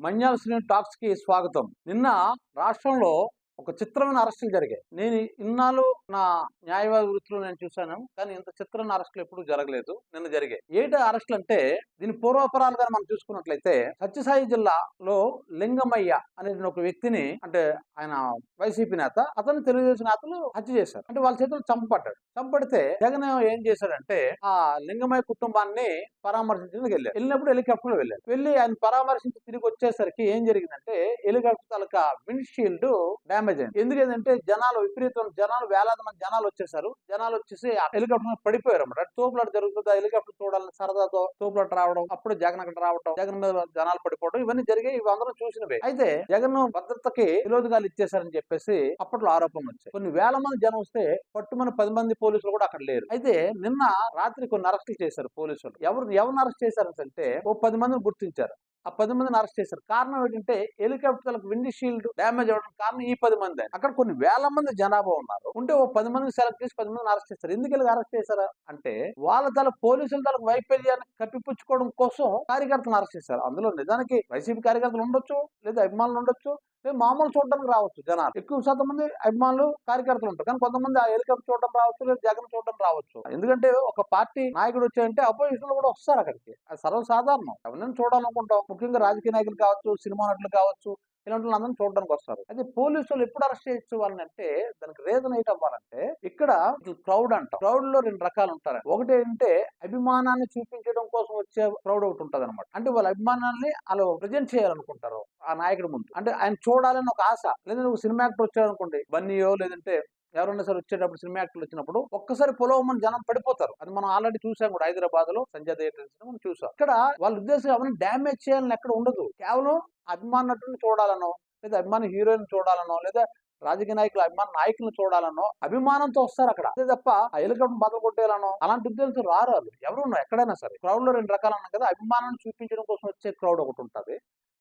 మన్యాల Srinu talks కి స్వాగతం. నిన్న రాష్ట్రంలో ఒక చిత్రమైన అరెస్టులు జరిగాయి. నేను ఇన్నాళ్ళు నా న్యాయవాద వృత్తిలో నేను చూశాను. కానీ ఇంత చిత్రమైన అరెస్టులు ఎప్పుడూ జరగలేదు. నిన్న జరిగాయి. ఏంటి అరెస్టులు అంటే దీని పూర్వాపరాలుగా మనం చూసుకున్నట్లయితే సత్యసాయి జిల్లాలో లింగమయ్య అనే ఒక వ్యక్తిని, అంటే ఆయన వైసీపీ నేత, అతను తెలుగుదేశం నేతలు హత్య చేశారు. అంటే వాళ్ళ చేతులు చంపబడ్డాడు. చంపబడితే జగన్ ఏం చేశాడంటే ఆ లింగమయ్య కుటుంబాన్ని పరామర్శించడానికి వెళ్ళినప్పుడు హెలికాప్టర్ లో వెళ్ళి ఆయన పరామర్శించి తిరిగి వచ్చేసరికి ఏం జరిగిందంటే హెలికాప్టర్ తాలూకా విండ్ షీల్డ్ డ్యామేజ్ అయింది. ఎందుకంటే జనాలు విపరీతమైన జనాలు, వేలాది మంది జనాలు వచ్చేసారు. జనాలు వచ్చేసి ఆ హెలికాప్టర్ మీద పడిపోయారు అన్నమాట. తోపులాట జరుగుతుంది. ఆ హెలికాప్టర్ చూడాలని సరదాతో తోపులాట రావడం, అప్పుడు జగన్ అక్కడ రావడం, జగన్ మీద జనాలు పడిపోవడం, ఇవన్నీ జరిగాయి. ఇవి అందరూ చూసినవే. అయితే జగన్ భద్రతకి విరోధుగాలు ఇచ్చేశారని చెప్పేసి అప్పట్లో ఆరోపణలు వచ్చాయి. కొన్ని వేల మంది జనం వస్తే పట్టుమని 10 మంది పోలీసులు కూడా అక్కడ లేరు. అయితే నిన్న రాత్రి కొన్ని అరెస్టులు చేశారు పోలీసులు. ఎవరిని అరెస్ట్ చేశారంటే ఓ 10 మందిని గుర్తించారు. ఆ 10 మందిని అరెస్ట్ చేశారు. కారణం ఏంటంటే హెలికాప్టర్ విండ్ షీల్డ్ డ్యామేజ్ అవ్వడం కారణం ఈ 10 మంది. అక్కడ కొన్ని వేల మంది జనాభా ఉన్నారు. ఉంటే ఓ 10 మందిని సెలెక్ట్ చేసి 10 మందిని అరెస్ట్ చేశారు. ఎందుకు ఇలా అరెస్ట్ చేశారా అంటే వాళ్ళ పోలీసుల వైఫల్యాన్ని కప్పిపుచ్చుకోవడం కోసం కార్యకర్తలను అరెస్ట్ చేశారు. అందులో నిజానికి వైసీపీ కార్యకర్తలు ఉండొచ్చు, లేదా అభిమానులు ఉండొచ్చు, మామూలు చూడడానికి రావచ్చు. జనాలు ఎక్కువ శాతం మంది అభిమానులు కార్యకర్తలు ఉంటారు. కానీ కొంతమంది ఆ హెలికాప్టర్ చూడడం రావచ్చు, లేదా జగన్ చూడడం రావచ్చు. ఎందుకంటే ఒక పార్టీ నాయకుడు వచ్చాయంటే అపోజిషన్ లో కూడా వస్తారు అక్కడికి. అది సర్వసాధారణం. ఎవరిని చూడాలనుకుంటాం. ముఖ్యంగా రాజకీయ నాయకులు కావచ్చు, సినిమా నటులు కావచ్చు, ఇలాంటి వాళ్ళందరూ చూడడానికి వస్తారు. అయితే పోలీసులు ఎప్పుడు అరెస్ట్ చేయొచ్చు వాళ్ళని అంటే దానికి రీజన్ ఏంటి అవ్వాలంటే ఇక్కడ క్రౌడ్ అంటాం. క్రౌడ్ లో 2 రకాలు ఉంటారు. ఒకటి ఏంటంటే అభిమానాన్ని చూపించడం కోసం వచ్చే క్రౌడ్ ఒకటి ఉంటది అనమాట. అంటే వాళ్ళ అభిమానాన్ని అలా ప్రజెంట్ చేయాలనుకుంటారు ఆ నాయకుడి ముందు. అంటే ఆయన చూడాలని ఒక ఆశ. లేదంటే ఒక సినిమా యాక్టర్ వచ్చారనుకోండి, బన్నీయో లేదంటే ఎవరైనా సరే వచ్చేటప్పుడు, సినిమా యాక్టర్లు వచ్చినప్పుడు ఒక్కసారి పొలవమని జనం పడిపోతారు. అది మనం ఆల్రెడీ చూసాం కూడా. హైదరాబాద్ లో సంజయ్ థియేటర్ మనం చూసాం. ఇక్కడ వాళ్ళ ఉద్దేశం ఎవరిని డ్యామేజ్ చేయాలని ఎక్కడ ఉండదు. కేవలం అభిమాన నటుని చూడాలనో, లేదా అభిమాన హీరోయిన్ చూడాలనో, లేదా రాజకీయ నాయకులు అభిమాన నాయకులను చూడాలనో అభిమానంతో వస్తారు అక్కడ. అదే తప్ప ఆ హెలికాప్టర్ బదులు కొట్టేయాలనో అలాంటి ఉద్దేశంతో రారు. ఎవరు ఎక్కడైనా సరే క్రౌడ్ లో 2 రకాలు అన్నాం కదా. అభిమానాన్ని చూపించడం కోసం వచ్చే క్రౌడ్ ఒకటి ఉంటది,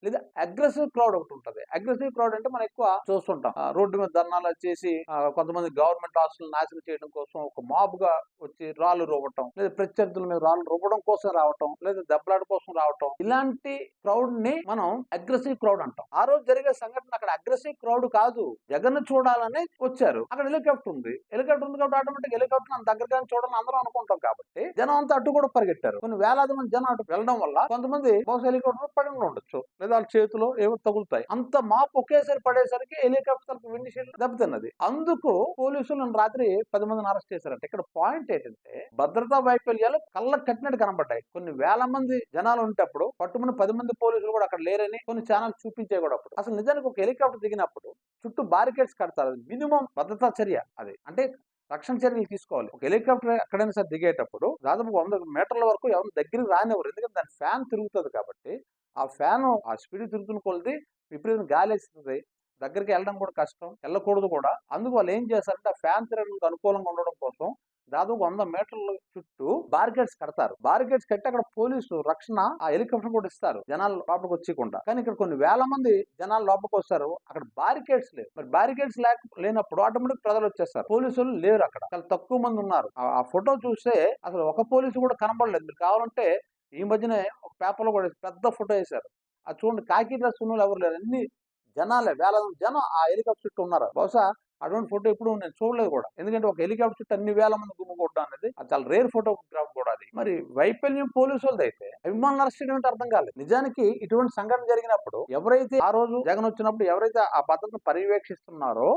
లేదా అగ్రెసివ్ క్రౌడ్ ఒకటి ఉంటది. అగ్రెసివ్ క్రౌడ్ అంటే మనం ఎక్కువ చూస్తుంటాం. రోడ్డు మీద ధర్నాలు చేసి కొంతమంది గవర్నమెంట్ హాస్టల్ నాశనం చేయడం కోసం ఒక మాబ్ గా వచ్చి రాళ్ళు రువ్వటం, లేదా ప్రత్యర్థుల మీద రాళ్ళు రువ్వడం కోసం రావటం, లేదా దెబ్బలాట కోసం రావటం, ఇలాంటి క్రౌడ్ ని మనం అగ్రెసివ్ క్రౌడ్ అంటాం. ఆ రోజు జరిగే సంఘటన అక్కడ అగ్రెసివ్ క్రౌడ్ కాదు. జగన్ చూడాలని వచ్చారు. అక్కడ హెలికాప్టర్ ఉంది. హెలికాప్టర్ ఉంది కాబట్టి ఆటోమేటిక్ హెలికాప్టర్ దగ్గరగా చూడాలని అందరూ అనుకుంటాం కాబట్టి జనం అంతా అటు కూడా పరిగెట్టారు. కొన్ని వేలాది మంది జనం అటు వెళ్ళడం వల్ల కొంతమంది బహుశా హెలికాప్టర్ పడి ఉండొచ్చు, లేదా వాళ్ళ చేతిలో ఏవో తగులుతాయి. అంత మాపు ఒకేసారి పడేసరికి హెలికాప్టర్ విండ్ షీల్డ్ దెబ్బతిన్నది. అందుకు పోలీసులు రాత్రి 10 మందిని అరెస్ట్ చేశారంట. ఇక్కడ పాయింట్ ఏంటంటే భద్రతా వైఫల్యాలు కళ్ళకు కట్టినట్టు కనబడ్డాయి. కొన్ని వేల మంది జనాలు ఉంటప్పుడు పట్టుమని 10 మంది పోలీసులు కూడా అక్కడ లేరని కొన్ని ఛానల్ చూపించే కూడా. అసలు నిజానికి ఒక హెలికాప్టర్ దిగినప్పుడు చుట్టూ బారికేడ్స్ కడతారు. అది మినిమం భద్రతా చర్య. అది అంటే రక్షణ చర్యలు తీసుకోవాలి. ఒక హెలికాప్టర్ ఎక్కడైనా సరే దిగేటప్పుడు దాదాపు 100 మీటర్ల వరకు ఎవరు దగ్గరికి రానివ్వరు. ఎందుకంటే దాని ఫ్యాన్ తిరుగుతుంది కాబట్టి ఆ ఫ్యాన్ ఆ స్పీడ్ తిరుగుతున్న కొలది విపరీతం గాలి వేస్తుంది. దగ్గరికి వెళ్ళడం కూడా కష్టం, వెళ్ళకూడదు కూడా. అందుకు వాళ్ళు ఏం చేస్తారంటే ఆ ఫ్యాన్ తిరగడానికి అనుకూలంగా ఉండడం కోసం దాదాపు 100 మీటర్ల చుట్టూ బారికేడ్స్ కడతారు. బారికేడ్స్ కట్టి అక్కడ పోలీసులు రక్షణ ఆ హెలికాప్టర్ కూడా ఇస్తారు జనాలు లోపలికి వచ్చేయకుండా. కానీ ఇక్కడ కొన్ని వేల మంది జనాలు లోపలికి వస్తారు, అక్కడ బారికేడ్స్ లేవు. మరి బారికేడ్స్ లేనప్పుడు ఆటోమేటిక్ ప్రజలు వచ్చేస్తారు. పోలీసులు లేరు అక్కడ, చాలా తక్కువ మంది ఉన్నారు. ఆ ఫోటో చూస్తే అసలు ఒక పోలీసు కూడా కనబడలేదు. మీరు కావాలంటే ఈ మధ్యనే ఒక పేపర్లో కూడా పెద్ద ఫోటో వేశారు. అది చూడండి, కాకి డ్రెస్ ఉన్న ఎవరు లేరు, అన్ని జనాలే. వేల జనం ఆ హెలికాప్టర్ చుట్టూ ఉన్నారు. బహుశా అటువంటి ఫోటో ఇప్పుడు నేను చూడలేదు కూడా. ఎందుకంటే ఒక హెలికాప్టర్ చుట్టూ అన్ని వేల మంది గుమ్ముకోవడం అనేది అది చాలా రేర్ ఫోటోగ్రాఫ్ కూడా. అది మరి వైఫల్యం పోలీసులది అయితే అభిమానులు అరెస్ట్ చేయడం అర్థం కాలేదు. నిజానికి ఇటువంటి సంఘటన జరిగినప్పుడు ఎవరైతే ఆ రోజు జగన్ వచ్చినప్పుడు ఎవరైతే ఆ భద్రతను పర్యవేక్షిస్తున్నారో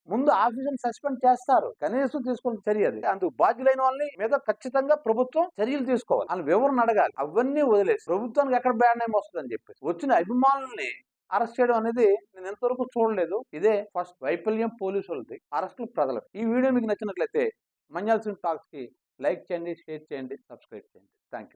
ముందు ఆఫీసుని సస్పెండ్ చేస్తారు. కనీసం తీసుకున్న చర్య అది. అందుకు బాధ్యులైన వాళ్ళని మీద ఖచ్చితంగా ప్రభుత్వం చర్యలు తీసుకోవాలి. వాళ్ళ వివరణ అడగాలి. అవన్నీ వదిలేసి ప్రభుత్వానికి ఎక్కడ బ్యాడ్ నేమ్ వస్తుందని చెప్పేసి వచ్చిన అభిమానుల్ని అరెస్ట్ చేయడం అనేది నేను ఎంతవరకు చూడలేదు. ఇదే ఫస్ట్ వైఫల్యం పోలీసులది, అరెస్టులు ప్రజలకు. ఈ వీడియో మీకు నచ్చినట్లయితే మన్యాల శ్రీను టాక్స్ కి లైక్ చేయండి, షేర్ చేయండి, సబ్స్క్రైబ్ చేయండి. Thank you.